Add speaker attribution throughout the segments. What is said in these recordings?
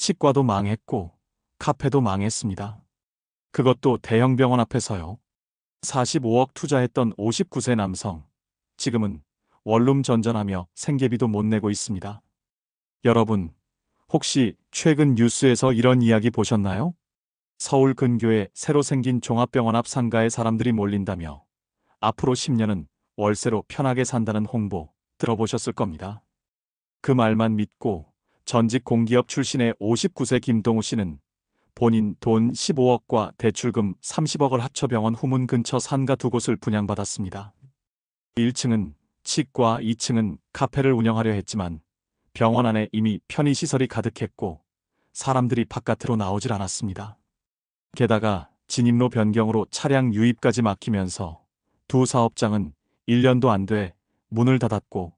Speaker 1: 치과도 망했고 카페도 망했습니다. 그것도 대형 병원 앞에서요. 45억 투자했던 59세 남성. 지금은 원룸 전전하며 생계비도 못 내고 있습니다. 여러분, 혹시 최근 뉴스에서 이런 이야기 보셨나요? 서울 근교에 새로 생긴 종합병원 앞 상가에 사람들이 몰린다며 앞으로 10년은 월세로 편하게 산다는 홍보 들어보셨을 겁니다. 그 말만 믿고 전직 공기업 출신의 59세 김동우 씨는 본인 돈 15억과 대출금 30억을 합쳐 병원 후문 근처 상가 두 곳을 분양받았습니다. 1층은 치과, 2층은 카페를 운영하려 했지만 병원 안에 이미 편의시설이 가득했고 사람들이 바깥으로 나오질 않았습니다. 게다가 진입로 변경으로 차량 유입까지 막히면서 두 사업장은 1년도 안 돼 문을 닫았고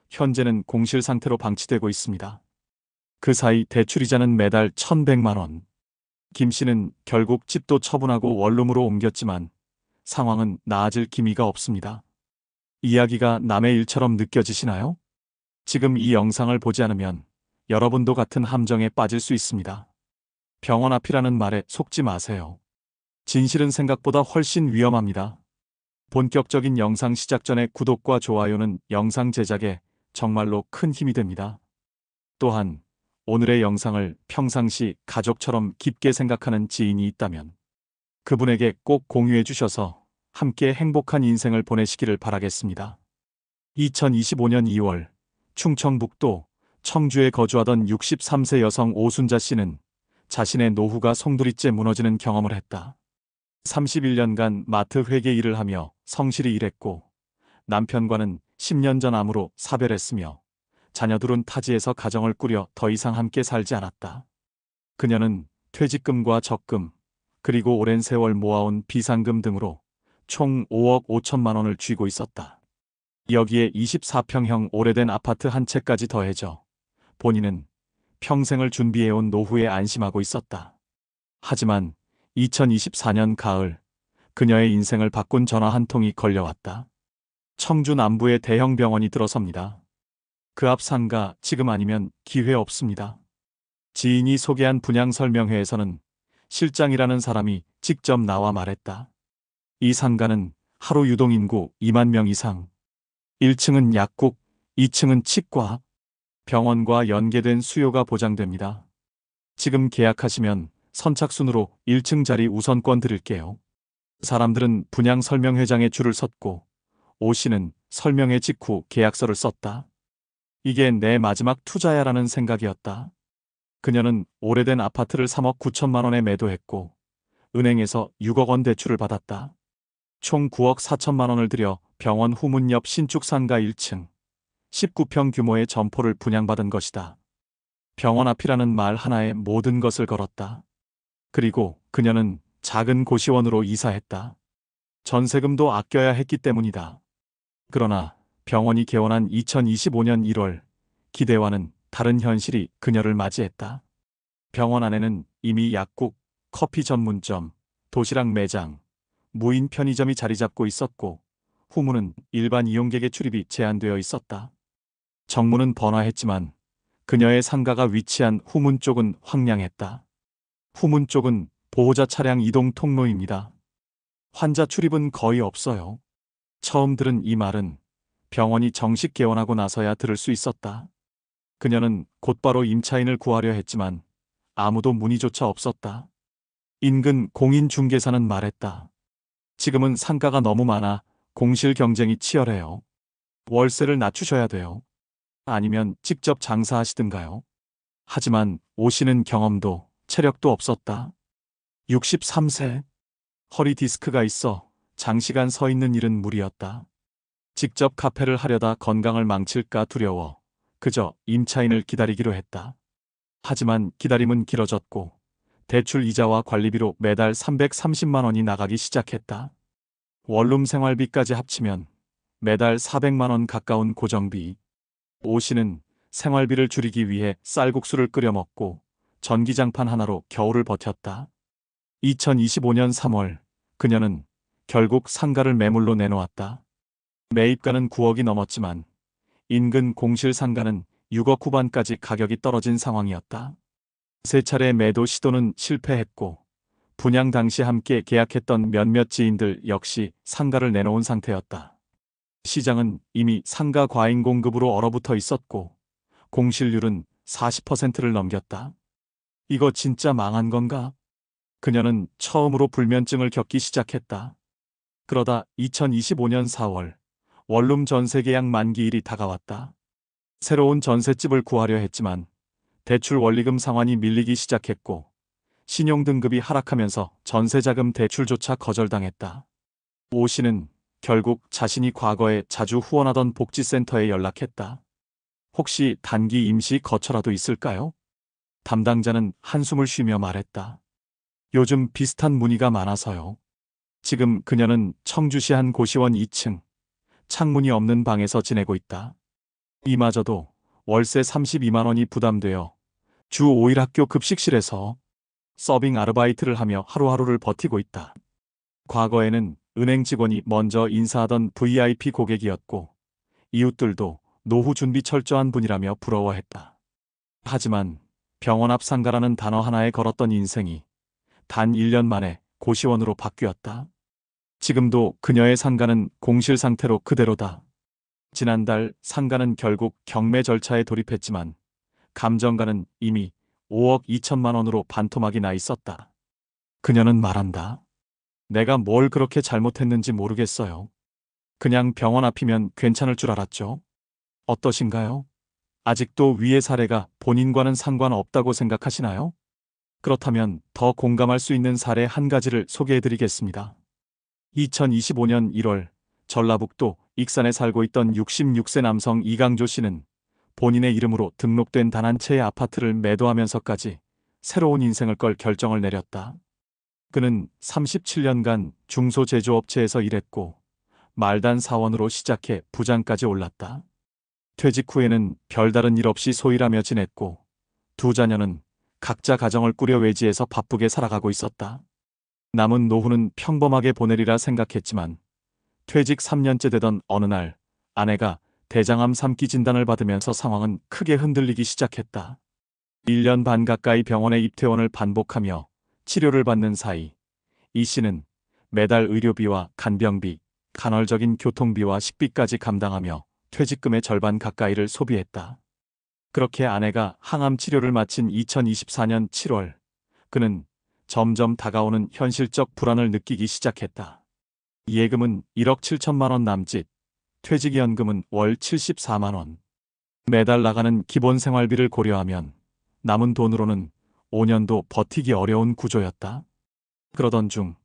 Speaker 1: 현재는 공실 상태로 방치되고 있습니다. 그 사이 대출이자는 매달 1,100만 원. 김 씨는 결국 집도 처분하고 원룸으로 옮겼지만 상황은 나아질 기미가 없습니다. 이야기가 남의 일처럼 느껴지시나요? 지금 이 영상을 보지 않으면 여러분도 같은 함정에 빠질 수 있습니다. 병원 앞이라는 말에 속지 마세요. 진실은 생각보다 훨씬 위험합니다. 본격적인 영상 시작 전에 구독과 좋아요는 영상 제작에 정말로 큰 힘이 됩니다. 또한 오늘의 영상을 평상시 가족처럼 깊게 생각하는 지인이 있다면 그분에게 꼭 공유해 주셔서 함께 행복한 인생을 보내시기를 바라겠습니다. 2025년 2월 충청북도 청주에 거주하던 63세 여성 오순자 씨는 자신의 노후가 송두리째 무너지는 경험을 했다. 31년간 마트 회계 일을 하며 성실히 일했고 남편과는 10년 전 암으로 사별했으며 자녀들은 타지에서 가정을 꾸려 더 이상 함께 살지 않았다. 그녀는 퇴직금과 적금, 그리고 오랜 세월 모아온 비상금 등으로 총 5억 5천만 원을 쥐고 있었다. 여기에 24평형 오래된 아파트 한 채까지 더해져 본인은 평생을 준비해온 노후에 안심하고 있었다. 하지만 2024년 가을 그녀의 인생을 바꾼 전화 한 통이 걸려왔다. 청주 남부의 대형 병원이 들어섭니다. 그 앞 상가 지금 아니면 기회 없습니다. 지인이 소개한 분양 설명회에서는 실장이라는 사람이 직접 나와 말했다. 이 상가는 하루 유동인구 2만 명 이상, 1층은 약국, 2층은 치과, 병원과 연계된 수요가 보장됩니다. 지금 계약하시면 선착순으로 1층 자리 우선권 드릴게요. 사람들은 분양 설명회장에 줄을 섰고 오 씨는 설명회 직후 계약서를 썼다. 이게 내 마지막 투자야라는 생각이었다. 그녀는 오래된 아파트를 3억 9천만 원에 매도했고 은행에서 6억 원 대출을 받았다. 총 9억 4천만 원을 들여 병원 후문 옆 신축 상가 1층 19평 규모의 점포를 분양받은 것이다. 병원 앞이라는 말 하나에 모든 것을 걸었다. 그리고 그녀는 작은 고시원으로 이사했다. 전세금도 아껴야 했기 때문이다. 그러나 병원이 개원한 2025년 1월 기대와는 다른 현실이 그녀를 맞이했다. 병원 안에는 이미 약국, 커피 전문점, 도시락 매장, 무인 편의점이 자리 잡고 있었고 후문은 일반 이용객의 출입이 제한되어 있었다. 정문은 번화했지만 그녀의 상가가 위치한 후문 쪽은 황량했다. 후문 쪽은 보호자 차량 이동 통로입니다. 환자 출입은 거의 없어요. 처음 들은 이 말은 병원이 정식 개원하고 나서야 들을 수 있었다. 그녀는 곧바로 임차인을 구하려 했지만 아무도 문의조차 없었다. 인근 공인중개사는 말했다. 지금은 상가가 너무 많아 공실 경쟁이 치열해요. 월세를 낮추셔야 돼요. 아니면 직접 장사하시든가요. 하지만 오 씨는 경험도 체력도 없었다. 63세. 허리 디스크가 있어 장시간 서 있는 일은 무리였다. 직접 카페를 하려다 건강을 망칠까 두려워 그저 임차인을 기다리기로 했다. 하지만 기다림은 길어졌고 대출 이자와 관리비로 매달 330만 원이 나가기 시작했다. 원룸 생활비까지 합치면 매달 400만 원 가까운 고정비. 오 씨는 생활비를 줄이기 위해 쌀국수를 끓여 먹고 전기장판 하나로 겨울을 버텼다. 2025년 3월 그녀는 결국 상가를 매물로 내놓았다. 매입가는 9억이 넘었지만 인근 공실 상가는 6억 후반까지 가격이 떨어진 상황이었다. 세 차례 매도 시도는 실패했고 분양 당시 함께 계약했던 몇몇 지인들 역시 상가를 내놓은 상태였다. 시장은 이미 상가 과잉 공급으로 얼어붙어 있었고 공실률은 40%를 넘겼다. 이거 진짜 망한 건가? 그녀는 처음으로 불면증을 겪기 시작했다. 그러다 2025년 4월 원룸 전세 계약 만기일이 다가왔다. 새로운 전셋집을 구하려 했지만 대출 원리금 상환이 밀리기 시작했고 신용등급이 하락하면서 전세자금 대출조차 거절당했다. 오 씨는 결국 자신이 과거에 자주 후원하던 복지센터에 연락했다. 혹시 단기 임시 거처라도 있을까요? 담당자는 한숨을 쉬며 말했다. 요즘 비슷한 문의가 많아서요. 지금 그녀는 청주시 한 고시원 2층, 창문이 없는 방에서 지내고 있다. 이마저도 월세 32만 원이 부담되어 주 5일 학교 급식실에서 서빙 아르바이트를 하며 하루하루를 버티고 있다. 과거에는 은행 직원이 먼저 인사하던 VIP 고객이었고 이웃들도 노후 준비 철저한 분이라며 부러워했다. 하지만 병원 앞 상가라는 단어 하나에 걸었던 인생이 단 1년 만에 고시원으로 바뀌었다. 지금도 그녀의 상가는 공실 상태로 그대로다. 지난달 상가는 결국 경매 절차에 돌입했지만 감정가는 이미 5억 2천만 원으로 반토막이 나 있었다. 그녀는 말한다. 내가 뭘 그렇게 잘못했는지 모르겠어요. 그냥 병원 앞이면 괜찮을 줄 알았죠. 어떠신가요? 아직도 위의 사례가 본인과는 상관없다고 생각하시나요? 그렇다면 더 공감할 수 있는 사례 한 가지를 소개해드리겠습니다. 2025년 1월 전라북도 익산에 살고 있던 66세 남성 이강조 씨는 본인의 이름으로 등록된 단 한 채의 아파트를 매도하면서까지 새로운 인생을 걸 결정을 내렸다. 그는 37년간 중소제조업체에서 일했고 말단 사원으로 시작해 부장까지 올랐다. 퇴직 후에는 별다른 일 없이 소일하며 지냈고 두 자녀는 각자 가정을 꾸려 외지에서 바쁘게 살아가고 있었다. 남은 노후는 평범하게 보내리라 생각했지만 퇴직 3년째 되던 어느 날 아내가 대장암 3기 진단을 받으면서 상황은 크게 흔들리기 시작했다. 1년 반 가까이 병원에 입퇴원을 반복하며 치료를 받는 사이 이 씨는 매달 의료비와 간병비, 간헐적인 교통비와 식비까지 감당하며 퇴직금의 절반 가까이를 소비했다. 그렇게 아내가 항암 치료를 마친 2024년 7월 그는 점점 다가오는 현실적 불안을 느끼기 시작했다. 예금은 1억 7천만 원 남짓, 퇴직연금은 월 74만 원. 매달 나가는 기본 생활비를 고려하면 남은 돈으로는 5년도 버티기 어려운 구조였다. 그러던 중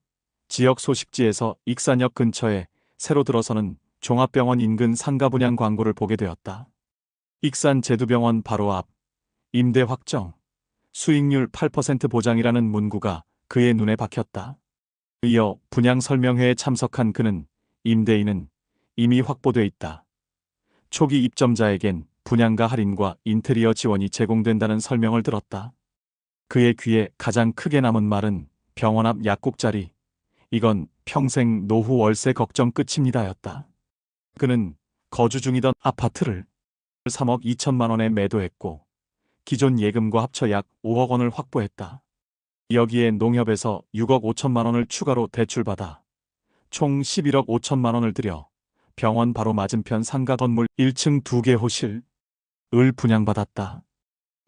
Speaker 1: 지역 소식지에서 익산역 근처에 새로 들어서는 종합병원 인근 상가 분양 광고를 보게 되었다. 익산 제두병원 바로 앞, 임대 확정, 수익률 8% 보장이라는 문구가 그의 눈에 박혔다. 이어 분양 설명회에 참석한 그는 임대인은 이미 확보돼 있다. 초기 입점자에겐 분양가 할인과 인테리어 지원이 제공된다는 설명을 들었다. 그의 귀에 가장 크게 남은 말은 병원 앞 약국 자리, 이건 평생 노후 월세 걱정 끝입니다였다. 그는 거주 중이던 아파트를 3억 2천만 원에 매도했고 기존 예금과 합쳐 약 5억 원을 확보했다. 여기에 농협에서 6억 5천만 원을 추가로 대출받아 총 11억 5천만 원을 들여 병원 바로 맞은편 상가 건물 1층 2개 호실을 분양받았다.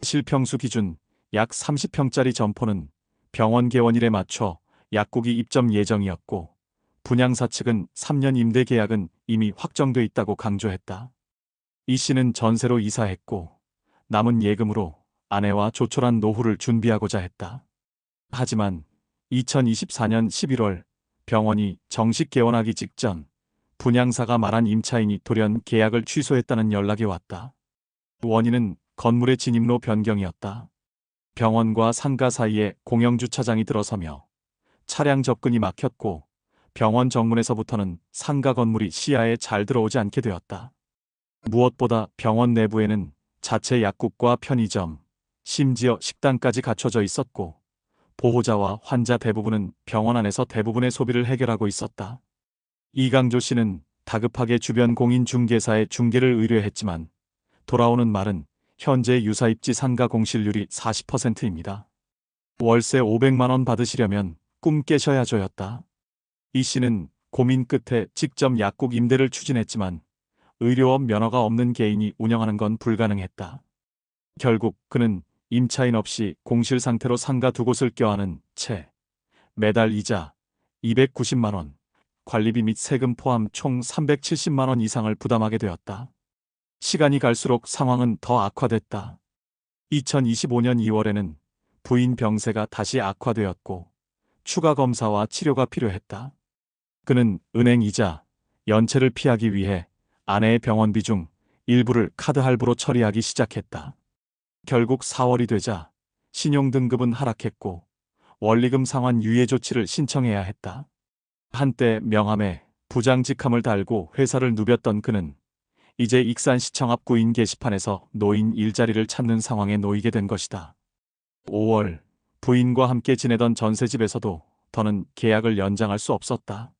Speaker 1: 실평수 기준 약 30평짜리 점포는 병원 개원일에 맞춰 약국이 입점 예정이었고 분양사 측은 3년 임대 계약은 이미 확정돼 있다고 강조했다. 이 씨는 전세로 이사했고 남은 예금으로 아내와 조촐한 노후를 준비하고자 했다. 하지만 2024년 11월 병원이 정식 개원하기 직전 분양사가 말한 임차인이 돌연 계약을 취소했다는 연락이 왔다. 원인은 건물의 진입로 변경이었다. 병원과 상가 사이에 공영주차장이 들어서며 차량 접근이 막혔고 병원 정문에서부터는 상가 건물이 시야에 잘 들어오지 않게 되었다. 무엇보다 병원 내부에는 자체 약국과 편의점, 심지어 식당까지 갖춰져 있었고 보호자와 환자 대부분은 병원 안에서 대부분의 소비를 해결하고 있었다. 이강조 씨는 다급하게 주변 공인중개사에 중개를 의뢰했지만 돌아오는 말은 현재 유사입지 상가 공실률이 40%입니다. 월세 500만 원 받으시려면 꿈 깨셔야죠였다. 이 씨는 고민 끝에 직접 약국 임대를 추진했지만 의료업 면허가 없는 개인이 운영하는 건 불가능했다. 결국 그는 임차인 없이 공실 상태로 상가 두 곳을 껴안은 채 매달 이자 290만 원, 관리비 및 세금 포함 총 370만 원 이상을 부담하게 되었다. 시간이 갈수록 상황은 더 악화됐다. 2025년 2월에는 부인 병세가 다시 악화되었고 추가 검사와 치료가 필요했다. 그는 은행 이자, 연체를 피하기 위해 아내의 병원비 중 일부를 카드 할부로 처리하기 시작했다. 결국 4월이 되자 신용등급은 하락했고 원리금 상환 유예 조치를 신청해야 했다. 한때 명함에 부장직함을 달고 회사를 누볐던 그는 이제 익산시청 앞 구인 게시판에서 노인 일자리를 찾는 상황에 놓이게 된 것이다. 5월 부인과 함께 지내던 전셋집에서도 더는 계약을 연장할 수 없었다.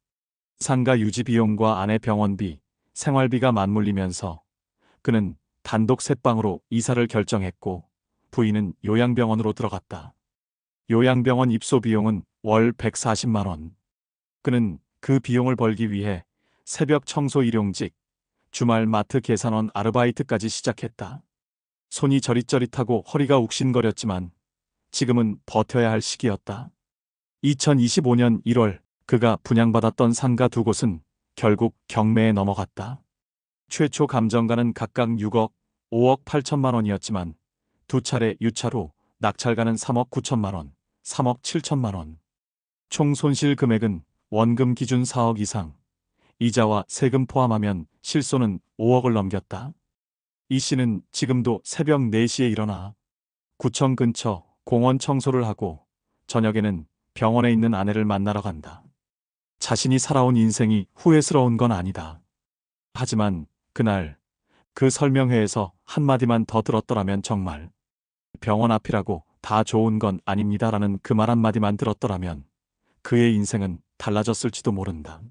Speaker 1: 상가 유지 비용과 아내 병원비, 생활비가 맞물리면서 그는 단독 셋방으로 이사를 결정했고 부인은 요양병원으로 들어갔다. 요양병원 입소 비용은 월 140만 원. 그는 그 비용을 벌기 위해 새벽 청소 일용직, 주말 마트 계산원 아르바이트까지 시작했다. 손이 저릿저릿하고 허리가 욱신거렸지만 지금은 버텨야 할 시기였다. 2025년 1월 그가 분양받았던 상가 두 곳은 결국 경매에 넘어갔다. 최초 감정가는 각각 6억, 5억 8천만 원이었지만 두 차례 유찰 후 낙찰가는 3억 9천만 원, 3억 7천만 원. 총 손실 금액은 원금 기준 4억 이상, 이자와 세금 포함하면 실손은 5억을 넘겼다. 이 씨는 지금도 새벽 4시에 일어나 구청 근처 공원 청소를 하고 저녁에는 병원에 있는 아내를 만나러 간다. 자신이 살아온 인생이 후회스러운 건 아니다. 하지만 그날 그 설명회에서 한마디만 더 들었더라면 정말 병원 앞이라고 다 좋은 건 아닙니다라는 그 말 한마디만 들었더라면 그의 인생은 달라졌을지도 모른다.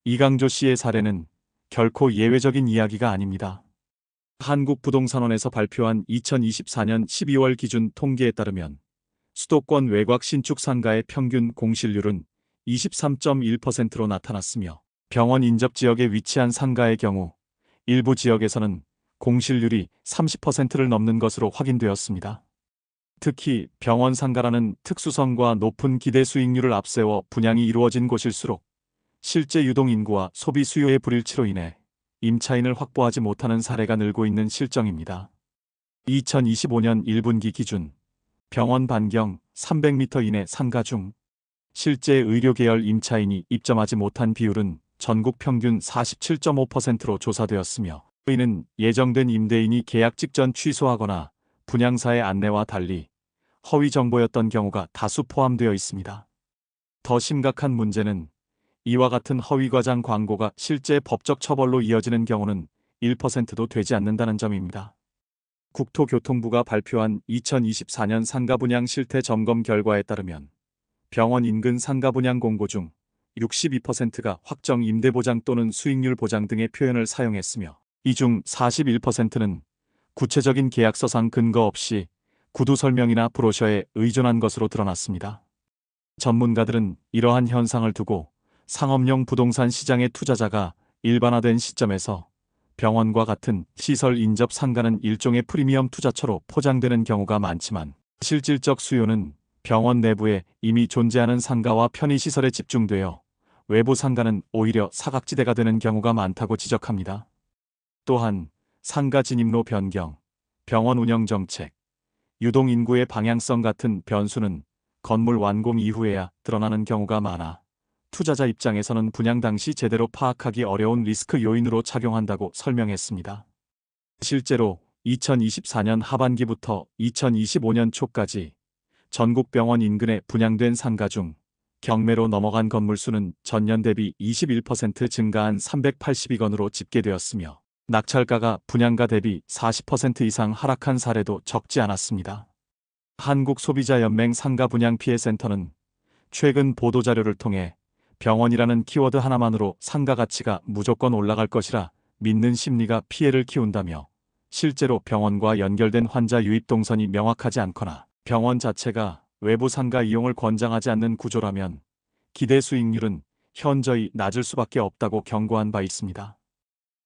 Speaker 1: 이강조 씨의 사례는 결코 예외적인 이야기가 아닙니다. 한국부동산원에서 발표한 2024년 12월 기준 통계에 따르면 수도권 외곽 신축 상가의 평균 공실률은 23.1%로 나타났으며 병원 인접 지역에 위치한 상가의 경우 일부 지역에서는 공실률이 30%를 넘는 것으로 확인되었습니다. 특히 병원 상가라는 특수성과 높은 기대 수익률을 앞세워 분양이 이루어진 곳일수록 실제 유동 인구와 소비 수요의 불일치로 인해 임차인을 확보하지 못하는 사례가 늘고 있는 실정입니다. 2025년 1분기 기준 병원 반경 300m 이내 상가 중 실제 의료계열 임차인이 입점하지 못한 비율은 전국 평균 47.5%로 조사되었으며 이는 예정된 임대인이 계약 직전 취소하거나 분양사의 안내와 달리 허위 정보였던 경우가 다수 포함되어 있습니다. 더 심각한 문제는 이와 같은 허위 과장 광고가 실제 법적 처벌로 이어지는 경우는 1%도 되지 않는다는 점입니다. 국토교통부가 발표한 2024년 상가 분양 실태 점검 결과에 따르면 병원 인근 상가 분양 공고 중 62%가 확정 임대보장 또는 수익률 보장 등의 표현을 사용했으며 이 중 41%는 구체적인 계약서상 근거 없이 구두 설명이나 브로셔에 의존한 것으로 드러났습니다. 전문가들은 이러한 현상을 두고 상업용 부동산 시장의 투자자가 일반화된 시점에서 병원과 같은 시설 인접 상가는 일종의 프리미엄 투자처로 포장되는 경우가 많지만 실질적 수요는 병원 내부에 이미 존재하는 상가와 편의시설에 집중되어 외부 상가는 오히려 사각지대가 되는 경우가 많다고 지적합니다. 또한 상가 진입로 변경, 병원 운영 정책, 유동 인구의 방향성 같은 변수는 건물 완공 이후에야 드러나는 경우가 많아 투자자 입장에서는 분양 당시 제대로 파악하기 어려운 리스크 요인으로 작용한다고 설명했습니다. 실제로 2024년 하반기부터 2025년 초까지 전국 병원 인근에 분양된 상가 중 경매로 넘어간 건물 수는 전년 대비 21% 증가한 382건으로 집계되었으며 낙찰가가 분양가 대비 40% 이상 하락한 사례도 적지 않았습니다. 한국소비자연맹 상가분양피해센터는 최근 보도자료를 통해 병원이라는 키워드 하나만으로 상가 가치가 무조건 올라갈 것이라 믿는 심리가 피해를 키운다며 실제로 병원과 연결된 환자 유입 동선이 명확하지 않거나 병원 자체가 외부 상가 이용을 권장하지 않는 구조라면 기대 수익률은 현저히 낮을 수밖에 없다고 경고한 바 있습니다.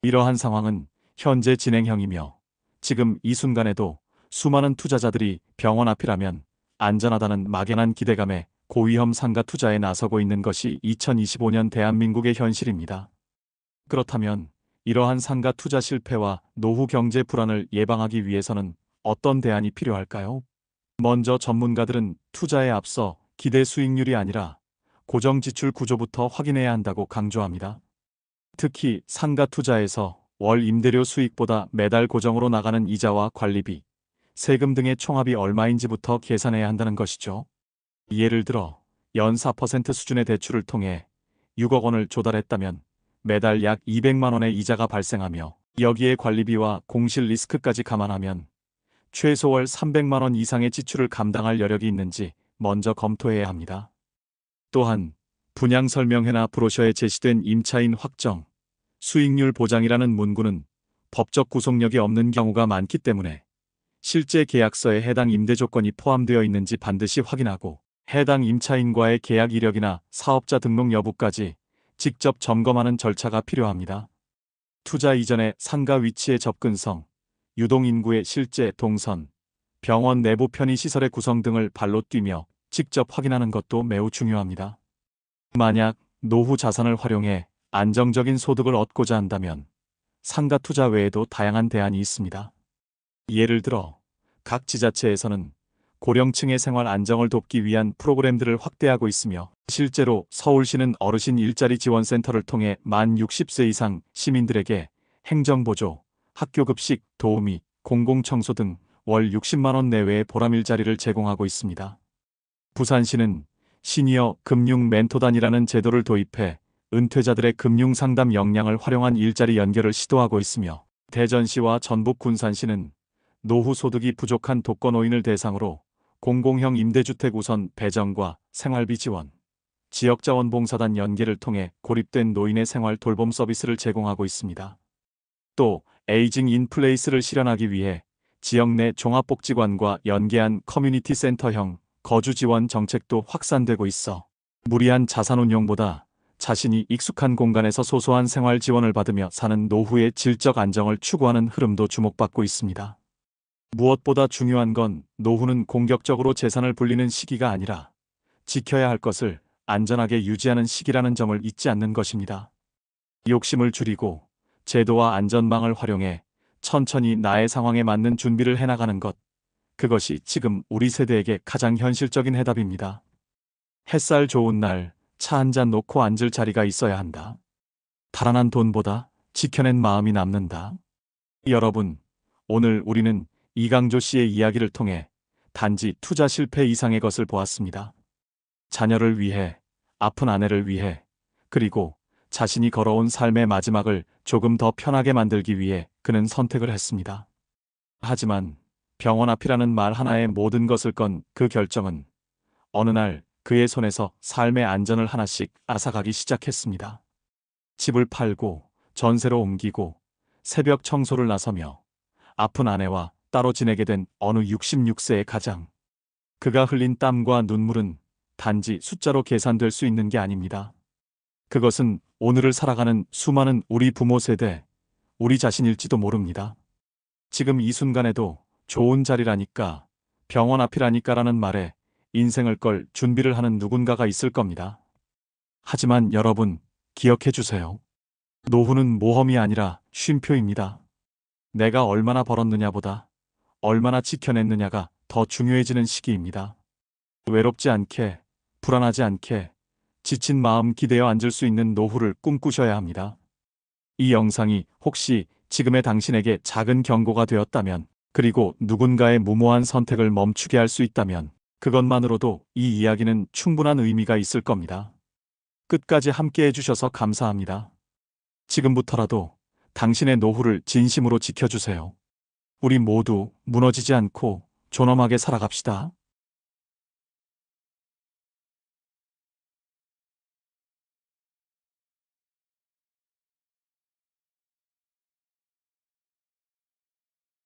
Speaker 1: 이러한 상황은 현재 진행형이며 지금 이 순간에도 수많은 투자자들이 병원 앞이라면 안전하다는 막연한 기대감에 고위험 상가 투자에 나서고 있는 것이 2025년 대한민국의 현실입니다. 그렇다면 이러한 상가 투자 실패와 노후 경제 불안을 예방하기 위해서는 어떤 대안이 필요할까요? 먼저 전문가들은 투자에 앞서 기대 수익률이 아니라 고정 지출 구조부터 확인해야 한다고 강조합니다. 특히 상가 투자에서 월 임대료 수익보다 매달 고정으로 나가는 이자와 관리비, 세금 등의 총합이 얼마인지부터 계산해야 한다는 것이죠. 예를 들어 연 4% 수준의 대출을 통해 6억 원을 조달했다면 매달 약 200만 원의 이자가 발생하며 여기에 관리비와 공실 리스크까지 감안하면 최소 월 300만 원 이상의 지출을 감당할 여력이 있는지 먼저 검토해야 합니다. 또한 분양 설명회나 브로셔에 제시된 임차인 확정, 수익률 보장이라는 문구는 법적 구속력이 없는 경우가 많기 때문에 실제 계약서에 해당 임대 조건이 포함되어 있는지 반드시 확인하고 해당 임차인과의 계약 이력이나 사업자 등록 여부까지 직접 점검하는 절차가 필요합니다. 투자 이전에 상가 위치의 접근성, 유동인구의 실제 동선, 병원 내부 편의시설의 구성 등을 발로 뛰며 직접 확인하는 것도 매우 중요합니다. 만약 노후 자산을 활용해 안정적인 소득을 얻고자 한다면 상가 투자 외에도 다양한 대안이 있습니다. 예를 들어 각 지자체에서는 고령층의 생활 안정을 돕기 위한 프로그램들을 확대하고 있으며 실제로 서울시는 어르신 일자리 지원센터를 통해 만 60세 이상 시민들에게 행정보조, 학교급식, 도우미, 공공청소 등 월 60만 원 내외의 보람 일자리를 제공하고 있습니다. 부산시는 시니어 금융 멘토단이라는 제도를 도입해 은퇴자들의 금융 상담 역량을 활용한 일자리 연결을 시도하고 있으며 대전시와 전북 군산시는 노후 소득이 부족한 독거노인을 대상으로 공공형 임대주택 우선 배정과 생활비 지원, 지역자원봉사단 연계를 통해 고립된 노인의 생활 돌봄 서비스를 제공하고 있습니다. 또 에이징 인플레이스를 실현하기 위해 지역 내 종합복지관과 연계한 커뮤니티 센터형 거주 지원 정책도 확산되고 있어 무리한 자산운용보다 자신이 익숙한 공간에서 소소한 생활 지원을 받으며 사는 노후의 질적 안정을 추구하는 흐름도 주목받고 있습니다. 무엇보다 중요한 건 노후는 공격적으로 재산을 불리는 시기가 아니라 지켜야 할 것을 안전하게 유지하는 시기라는 점을 잊지 않는 것입니다. 욕심을 줄이고 제도와 안전망을 활용해 천천히 나의 상황에 맞는 준비를 해나가는 것, 그것이 지금 우리 세대에게 가장 현실적인 해답입니다. 햇살 좋은 날 차 한 잔 놓고 앉을 자리가 있어야 한다. 달아난 돈보다 지켜낸 마음이 남는다. 여러분, 오늘 우리는 이강조 씨의 이야기를 통해 단지 투자 실패 이상의 것을 보았습니다. 자녀를 위해, 아픈 아내를 위해, 그리고 자신이 걸어온 삶의 마지막을 조금 더 편하게 만들기 위해 그는 선택을 했습니다. 하지만 병원 앞이라는 말 하나에 모든 것을 건 그 결정은 어느 날 그의 손에서 삶의 안전을 하나씩 앗아가기 시작했습니다. 집을 팔고 전세로 옮기고 새벽 청소를 나서며 아픈 아내와 따로 지내게 된 어느 66세의 가장. 그가 흘린 땀과 눈물은 단지 숫자로 계산될 수 있는 게 아닙니다. 그것은 오늘을 살아가는 수많은 우리 부모 세대, 우리 자신일지도 모릅니다. 지금 이 순간에도 좋은 자리라니까, 병원 앞이라니까라는 말에 인생을 걸 준비를 하는 누군가가 있을 겁니다. 하지만 여러분, 기억해 주세요. 노후는 모험이 아니라 쉼표입니다. 내가 얼마나 벌었느냐보다 얼마나 지켜냈느냐가 더 중요해지는 시기입니다. 외롭지 않게, 불안하지 않게, 지친 마음 기대어 앉을 수 있는 노후를 꿈꾸셔야 합니다. 이 영상이 혹시 지금의 당신에게 작은 경고가 되었다면, 그리고 누군가의 무모한 선택을 멈추게 할 수 있다면 그것만으로도 이 이야기는 충분한 의미가 있을 겁니다. 끝까지 함께 해주셔서 감사합니다. 지금부터라도 당신의 노후를 진심으로 지켜주세요. 우리 모두 무너지지 않고 존엄하게 살아갑시다.